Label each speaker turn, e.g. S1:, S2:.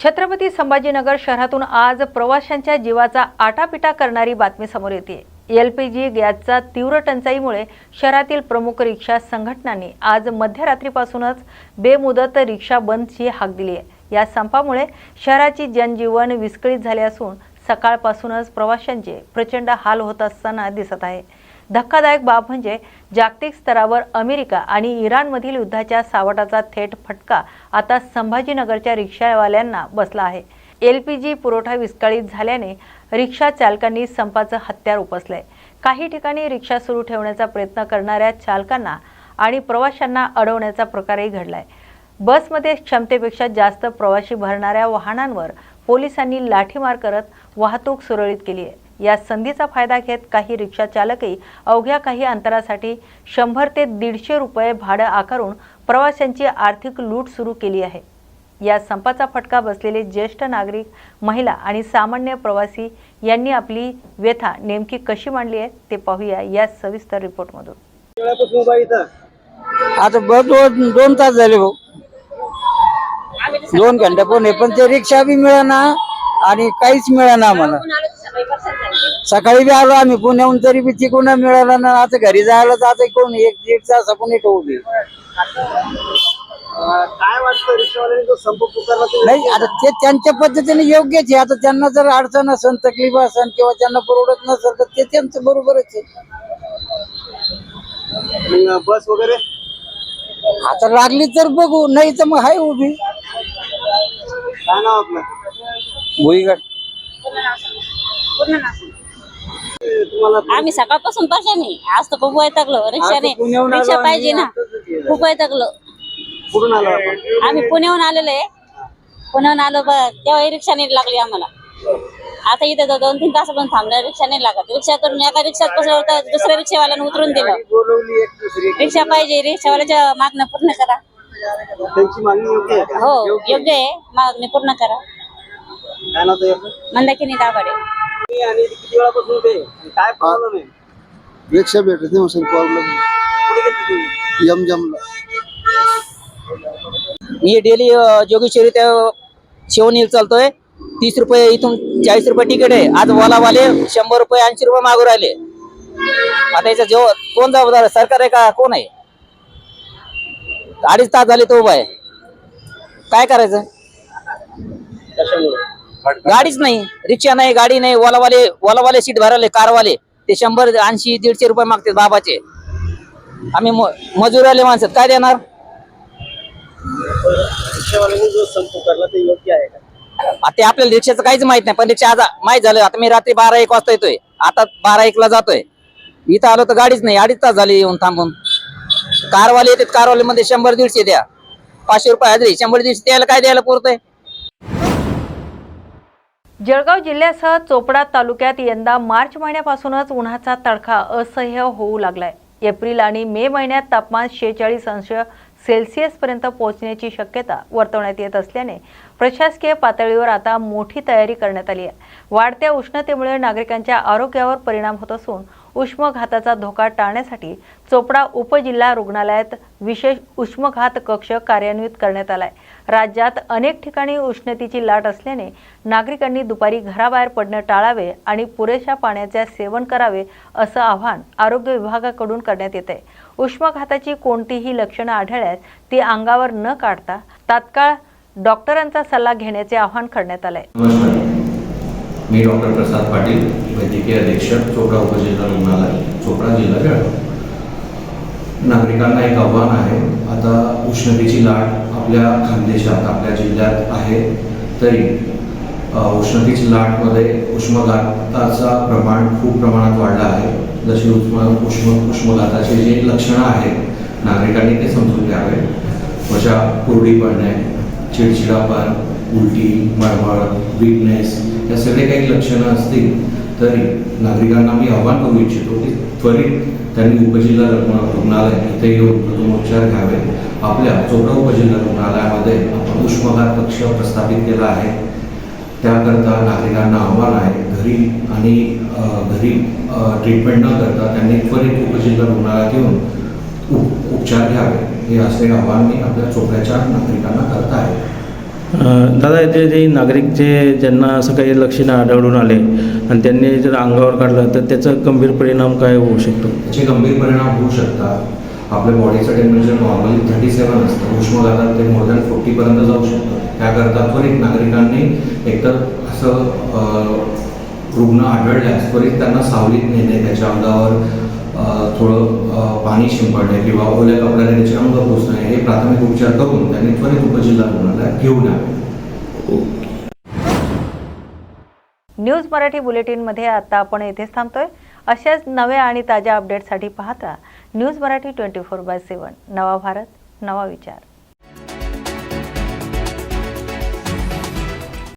S1: छत्रपती संभाजीनगर शहरातून आज प्रवाशांच्या जीवाचा आटापिटा करणारी बातमी समोर येते। एलपीजी गॅसचा तीव्र टंचाईमुळे शहरातील प्रमुख रिक्षा संघटनांनी आज मध्यरात्रीपासूनच बेमुदत रिक्षा बंदची हाक दिली आहे। या संपामुळे शहराची जनजीवन विस्कळीत झाले असून सकाळपासूनच प्रवाशांचे प्रचंड हाल होत असताना दिसत आहे। धक्कादायक बाब म्हणजे जागतिक स्तरावर अमेरिका आणि इराणमधील युद्धाच्या सावटाचा थेट फटका आता संभाजीनगरच्या रिक्षावाल्यांना बसला आहे। एलपीजी पुरवठा विस्कळीत झाल्याने रिक्षा चालकांनी संपाचं हत्यार उपसलंय। काही ठिकाणी रिक्षा सुरू ठेवण्याचा प्रयत्न करणाऱ्या चालकांना आणि प्रवाशांना अडवण्याचा प्रकारही घडलाय। बसमध्ये क्षमतेपेक्षा जास्त प्रवासी भरणाऱ्या वाहनांवर पोलिसांनी लाठीमार करत वाहतूक सुरळीत केली आहे। या संधीचा फायदा घेत काही रिक्षा चालकही अवघ्या काही अंतरासाठी 100 ते 150 रुपये भाडं आकारून प्रवाशांची आर्थिक लूट सुरू केली आहे। या संपाचा फटका बसलेले ज्येष्ठ नागरिक, महिला आणि सामान्य प्रवासी यांनी आपली व्यथा नेमकी कशी मांडली आहे ते पाहूया या सविस्तर रिपोर्टमधून।
S2: आता बस 2 तास झाले भाऊ, 2 घंटे पण ते रिक्षा बी मिळेना आणि काहीच मिळेना आम्हाला। सकाळी बी आलो आम्ही पुण्याहून तरी बी तिकडून मिळाला ना। आता घरी जायला जाते कोण 1-1.5 तास आपण ठेवली।
S3: काय वाटतं रिक्षावाल्यांनी जो संप पुकारला
S2: नाही, आता ते त्यांच्या पद्धतीने योग्यच आहे। आता त्यांना जर अडचण असेल, तकलीफ असेल किंवा त्यांना परवडत नसेल तर ते त्यांचं बरोबरच आहे।
S3: बस वगैरे
S2: आता लागली तर बघू, नाही तर मग हाय उभी।
S3: काय नाव आपलं?
S2: भुईगड।
S3: तुम्हाला
S4: आम्ही सकाळपासून पाशाने आज तर खूप वैतागलो रिक्षाने। रिक्षा पाहिजे ना, खूप वैतागलो।
S3: कुठून आलो आपण?
S4: आम्ही पुण्याहून आलेलो आहे। पुण्याहून आलो तेव्हा रिक्षाने लागली आम्हाला। आता इथे 2-3 तास पण थांबलं, रिक्षा नाही लागत। रिक्षा करून एका रिक्षात बसलो तर दुसऱ्या रिक्षावाल्याने उतरून दिलं।
S3: बोलवली एक दुसरी
S4: रिक्षा पाहिजे, रिक्षावाल्याच्या मागण्या पूर्ण करा।
S3: त्यांची मागणी योग्य आहे का?
S4: हो योग्य आहे, मागणी पूर्ण करा।
S3: काय नाव आहे?
S4: मंदाकिनी दाभाडे।
S3: आणि किती वेळापासून ते काय प्रॉब्लेम आहे?
S5: रिक्षा भेटत नाही सर, प्रॉब्लेम
S3: कुठे घेतली तुम्ही?
S5: यमजमला।
S2: मी डेली जोगेश्वरी ते शिवनील चालतोय। 30 रुपये इथून 40 रुपये तिकीट आहे। आज ओलावाले 100 रुपये 80 रुपये मागू राहिले। आता याचा जेव्हा कोण जबाबदार, सरकार आहे का कोण आहे? 2.5 तास झाले तो उभा आहे, काय करायचं? गाडीच नाही, रिक्षा नाही, गाडी नाही। ओलावाले सीट भरले, कारवाले ते 100, 80, 150 रुपये मागते बाबाचे। आम्ही मजुराले माणसं काय देणार?
S3: रिक्षावाल्यांनी जो संप पुकारला ते योग्य आहे का?
S2: आता आपल्याला रिक्षाचं काहीच माहित नाही, पण रिक्षा आज माहित झालं। आता मी रात्री 12-1 वाजता येतोय, आता 12-1 ला जातोय। इथं आलो तर गाडीच नाही, 2.5 तास झाले येऊन थांबून। कारवाले येतात, कारवाले 100-150 द्या, 500 रुपये हजरी, 100-150 द्यायला काय द्यायला पुरतंय?
S1: जळगाव जिल्ह्यासह चोपडा तालुक्यात यंदा मार्च महिन्यापासूनच उन्हाचा तडका असह्य होऊ लागलाय। एप्रिल आणि मे महिन्यात तापमान 46 अंश सेल्सिअस पर्यंत पोहोचण्याची शक्यता वर्तवण्यात येत असल्याने प्रशासकीय पातळीवर आता मोठी तयारी करण्यात आली आहे। वाढत्या उष्णतेमुळे नागरिकांच्या आरोग्यावर परिणाम होत असून उष्माघाताचा धोका टाळण्यासाठी चोपडा उपजिल्हा रुग्णालयात विशेष उष्माघात कक्ष कार्यान्वित करण्यात आलाय। राज्यात अनेक ठिकाणी उष्णतेची लाट असल्याने नागरिकांनी दुपारी घराबाहेर पडणं टाळावे आणि पुरेशा पाण्याचे सेवन करावे असं आवाहन आरोग्य विभागाकडून करण्यात येत आहे। उष्माघाताची कोणतीही लक्षणं आढळल्यास ती अंगावर न काढता तात्काळ डॉक्टरांचा सल्ला घेण्याचे आवाहन करण्यात आले।
S6: मी डॉक्टर प्रसाद पाटील, वैद्यकीय अधीक्षक, चोपडा उपजिल्हा रुग्णालय, चोपडा, जिल्हा जळगाव। नागरिकांना एक आव्हान आहे। आता उष्णतेची लाट आपल्या खानदेशात, आपल्या जिल्ह्यात आहे, तरी उष्णतेची लाटमध्ये उष्माघाताचा प्रमाण खूप प्रमाणात वाढलं आहे। जशी उष्माघाताचे जे लक्षणं आहेत नागरिकांनी ते समजून घ्यावे। त्वचा कोरडी पडणे, चिडचिडापण, उलटी, मळमळ, वीकनेस या सगळे काही लक्षणं असतील तरी नागरिकांना मी आवाहन करू इच्छितो की त्वरित त्यांनी उपजिल्हा रुग्णालय इथे येऊन प्रथमोपचार घ्यावे। आपल्या चोपडा उपजिल्हा रुग्णालयामध्ये आपण उष्माघात कक्ष प्रस्थापित केला आहे। त्याकरता नागरिकांना आव्हान आहे, घरी ट्रीटमेंट न करता त्यांनी त्वरित उपजिल्हा रुग्णालयात येऊन उपचार घ्यावे, हे असे आवाहन मी आपल्या चोपड्याच्या नागरिकांना करत आहे।
S7: दादा इथे जे नागरिक ज्यांना असं काही लक्षणे आढळून आले आणि त्यांनी जर अंगावर काढलं तर त्याचा गंभीर परिणाम काय होऊ शकतो?
S6: त्याचे गंभीर परिणाम होऊ शकतात. आपल्या बॉडीचं टेम्परेचर नॉर्मली 37 असतं, उष्माघातात ते मोर दॅन 40 पर्यंत जाऊ शकतं. त्याकरता त्वरित नागरिकांनी एकतर असं रुग्ण आढळल्यास त्वरित त्यांना सावलीत नेणे, त्याच्या अंगावर थोडं पाणी शिंपडणे किंवा ओल्या कपड्याने त्याचे अंग पुसणे हे प्राथमिक उपचार करून त्यांनी त्वरित उपजिल्हा रुग्णालयात घेऊन यावे.
S1: न्यूज मराठी बुलेटिनमध्ये आता आपण येथेच थांबतोय. अशाच नव्या आणि ताज्या अपडेटसाठी पाहत राहा न्यूज मराठी 24/7. नवा भारत, नवा विचार.